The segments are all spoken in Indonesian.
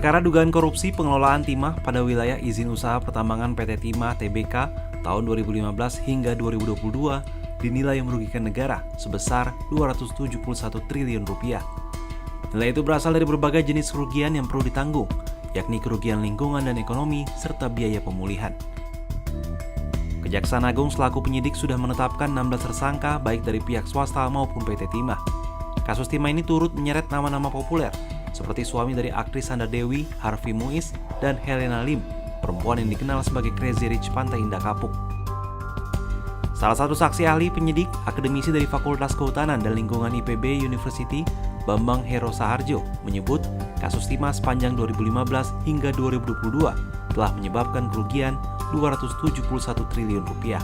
Perkara dugaan korupsi pengelolaan timah pada wilayah izin usaha pertambangan PT Timah Tbk tahun 2015 hingga 2022 dinilai merugikan negara sebesar 271 triliun rupiah. Nilai itu berasal dari berbagai jenis kerugian yang perlu ditanggung, yakni kerugian lingkungan dan ekonomi serta biaya pemulihan. Kejaksaan Agung selaku penyidik sudah menetapkan 16 tersangka baik dari pihak swasta maupun PT Timah. Kasus timah ini turut menyeret nama-nama populer seperti suami dari aktris Sandra Dewi, Harvey Muiz, dan Helena Lim, perempuan yang dikenal sebagai Crazy Rich Pantai Indah Kapuk. Salah satu saksi ahli penyidik, akademisi dari Fakultas Kehutanan dan Lingkungan IPB University, Bambang Hero Saharjo, menyebut kasus timah sepanjang 2015 hingga 2022 telah menyebabkan kerugian 271 triliun rupiah.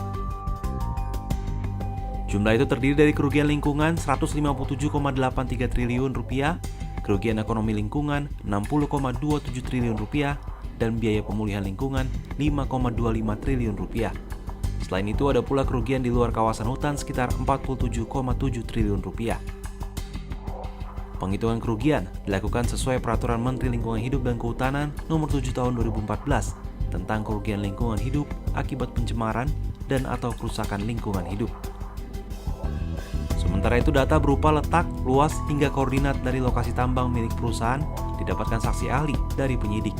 Jumlah itu terdiri dari kerugian lingkungan 157,83 triliun rupiah, kerugian ekonomi lingkungan 60,27 triliun rupiah, dan biaya pemulihan lingkungan 5,25 triliun rupiah. Selain itu ada pula kerugian di luar kawasan hutan sekitar 47,7 triliun rupiah. Penghitungan kerugian dilakukan sesuai Peraturan Menteri Lingkungan Hidup dan Kehutanan Nomor 7 Tahun 2014 tentang kerugian lingkungan hidup akibat pencemaran dan atau kerusakan lingkungan hidup. Sementara itu data berupa letak, luas, hingga koordinat dari lokasi tambang milik perusahaan didapatkan saksi ahli dari penyidik.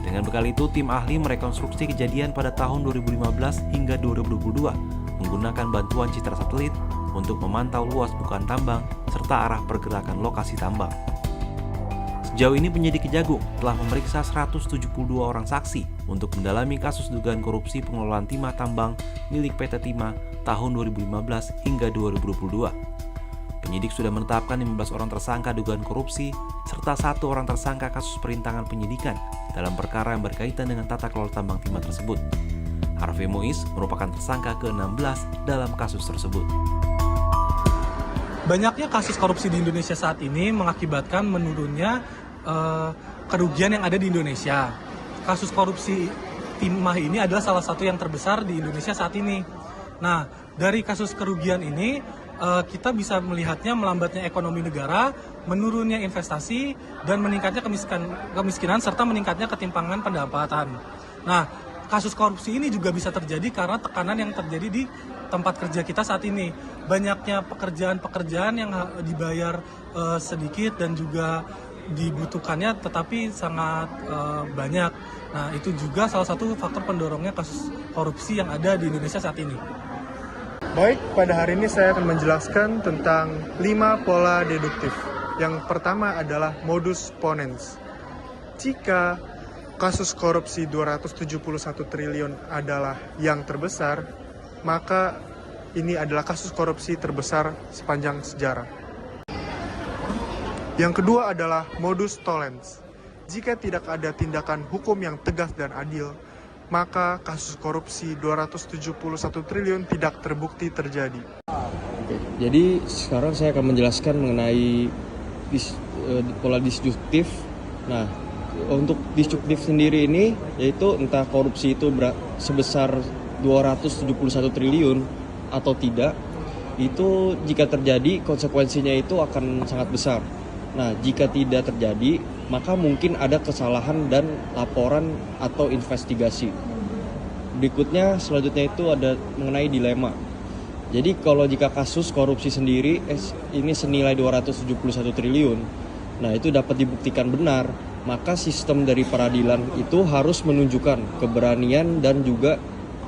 Dengan bekal itu, tim ahli merekonstruksi kejadian pada tahun 2015 hingga 2022 menggunakan bantuan citra satelit untuk memantau luas bukaan tambang serta arah pergerakan lokasi tambang. Sejauh ini penyidik Kejagung telah memeriksa 172 orang saksi untuk mendalami kasus dugaan korupsi pengelolaan timah tambang milik PT Timah tahun 2015 hingga 2022. Penyidik sudah menetapkan 15 orang tersangka dugaan korupsi serta 1 orang tersangka kasus perintangan penyidikan dalam perkara yang berkaitan dengan tata kelola tambang timah tersebut. Harvey Muiz merupakan tersangka ke-16 dalam kasus tersebut. Banyaknya kasus korupsi di Indonesia saat ini mengakibatkan menurunnya kerugian yang ada di Indonesia. Kasus korupsi timah ini adalah salah satu yang terbesar di Indonesia saat ini. Nah, dari kasus kerugian ini kita bisa melihatnya melambatnya ekonomi negara, menurunnya investasi, dan meningkatnya kemiskinan serta meningkatnya ketimpangan pendapatan. Nah, kasus korupsi ini juga bisa terjadi karena tekanan yang terjadi di tempat kerja kita saat ini. Banyaknya pekerjaan-pekerjaan yang dibayar sedikit dan juga dibutuhkannya tetapi sangat banyak. Nah, itu juga salah satu faktor pendorongnya kasus korupsi yang ada di Indonesia saat ini. Baik, pada hari ini saya akan menjelaskan tentang 5 pola deduktif. Yang pertama adalah modus ponens. Jika kasus korupsi 271 triliun adalah yang terbesar, maka ini adalah kasus korupsi terbesar sepanjang sejarah. Yang kedua adalah modus tollens. Jika tidak ada tindakan hukum yang tegas dan adil, maka kasus korupsi 271 triliun tidak terbukti terjadi. Oke, jadi sekarang saya akan menjelaskan mengenai pola disjuktif. Nah, untuk disjuktif sendiri ini yaitu entah korupsi itu sebesar 271 triliun atau tidak, itu jika terjadi konsekuensinya itu akan sangat besar. Nah, jika tidak terjadi, maka mungkin ada kesalahan dan laporan atau investigasi. Berikutnya, selanjutnya itu ada mengenai dilema. Jadi kalau jika kasus korupsi sendiri ini senilai 271 triliun, nah itu dapat dibuktikan benar, maka sistem dari peradilan itu harus menunjukkan keberanian dan juga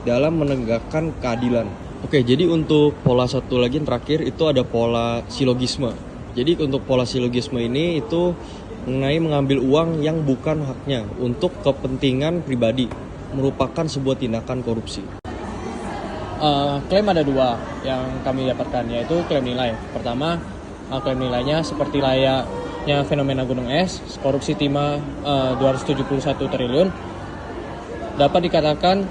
dalam menegakkan keadilan. Oke, jadi untuk pola satu lagi yang terakhir itu ada pola silogisme. Jadi untuk pola silogisme ini itu mengenai mengambil uang yang bukan haknya untuk kepentingan pribadi, merupakan sebuah tindakan korupsi. Klaim ada 2 yang kami dapatkan, yaitu klaim nilai. Pertama, klaim nilainya seperti layaknya fenomena gunung es, korupsi timah 271 triliun. Dapat dikatakan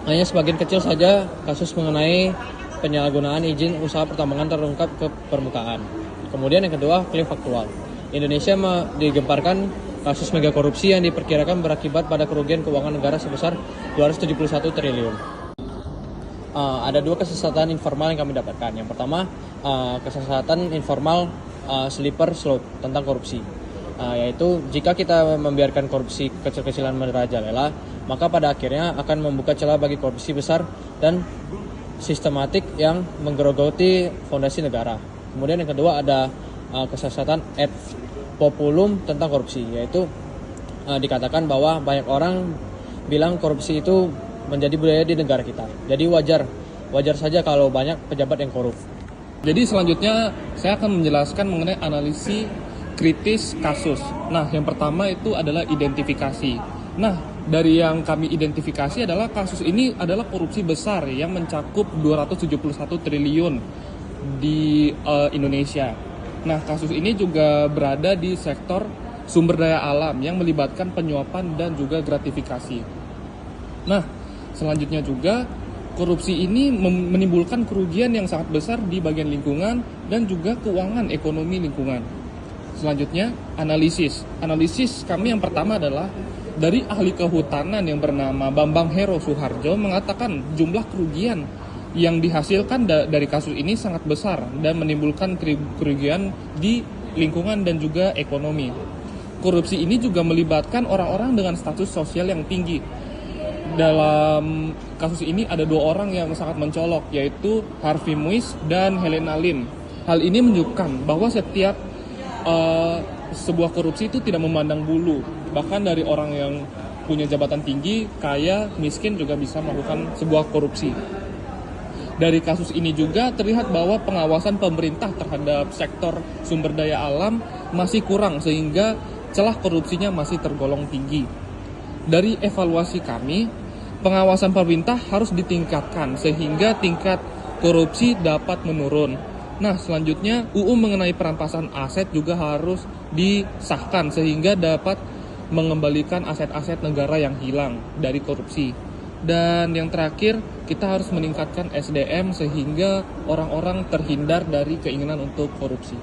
hanya sebagian kecil saja kasus mengenai penyalahgunaan izin usaha pertambangan terungkap ke permukaan. Kemudian yang kedua, klaim faktual. Indonesia digemparkan kasus mega korupsi yang diperkirakan berakibat pada kerugian keuangan negara sebesar 271 triliun. Ada 2 kesesatan informal yang kami dapatkan. Yang pertama, kesesatan informal slipper slope tentang korupsi. yaitu jika kita membiarkan korupsi kecil-kecilan merajalela, maka pada akhirnya akan membuka celah bagi korupsi besar dan sistematik yang menggerogoti fondasi negara. Kemudian yang kedua ada kesesatan ad populum tentang korupsi, yaitu dikatakan bahwa banyak orang bilang korupsi itu menjadi budaya di negara kita. Jadi wajar saja kalau banyak pejabat yang korup. Jadi selanjutnya saya akan menjelaskan mengenai analisis kritis kasus. Nah, yang pertama itu adalah identifikasi. Nah, dari yang kami identifikasi adalah kasus ini adalah korupsi besar yang mencakup 271 triliun di Indonesia. Nah, kasus ini juga berada di sektor sumber daya alam yang melibatkan penyuapan dan juga gratifikasi. Nah, selanjutnya juga korupsi ini menimbulkan kerugian yang sangat besar di bagian lingkungan dan juga keuangan ekonomi lingkungan. Selanjutnya, analisis. Analisis kami yang pertama adalah dari ahli kehutanan yang bernama Bambang Hero Suharjo mengatakan jumlah kerugian yang dihasilkan dari kasus ini sangat besar dan menimbulkan kerugian di lingkungan dan juga ekonomi. Korupsi ini juga melibatkan orang-orang dengan status sosial yang tinggi. Dalam kasus ini ada 2 orang yang sangat mencolok, yaitu Harvey Muiz dan Helena Lim. Hal ini menunjukkan bahwa setiap sebuah korupsi itu tidak memandang bulu. Bahkan dari orang yang punya jabatan tinggi, kaya, miskin juga bisa melakukan sebuah korupsi. Dari kasus ini juga terlihat bahwa pengawasan pemerintah terhadap sektor sumber daya alam masih kurang sehingga celah korupsinya masih tergolong tinggi. Dari evaluasi kami, pengawasan pemerintah harus ditingkatkan sehingga tingkat korupsi dapat menurun. Nah, selanjutnya UU mengenai perampasan aset juga harus disahkan sehingga dapat mengembalikan aset-aset negara yang hilang dari korupsi. Dan yang terakhir, kita harus meningkatkan SDM sehingga orang-orang terhindar dari keinginan untuk korupsi.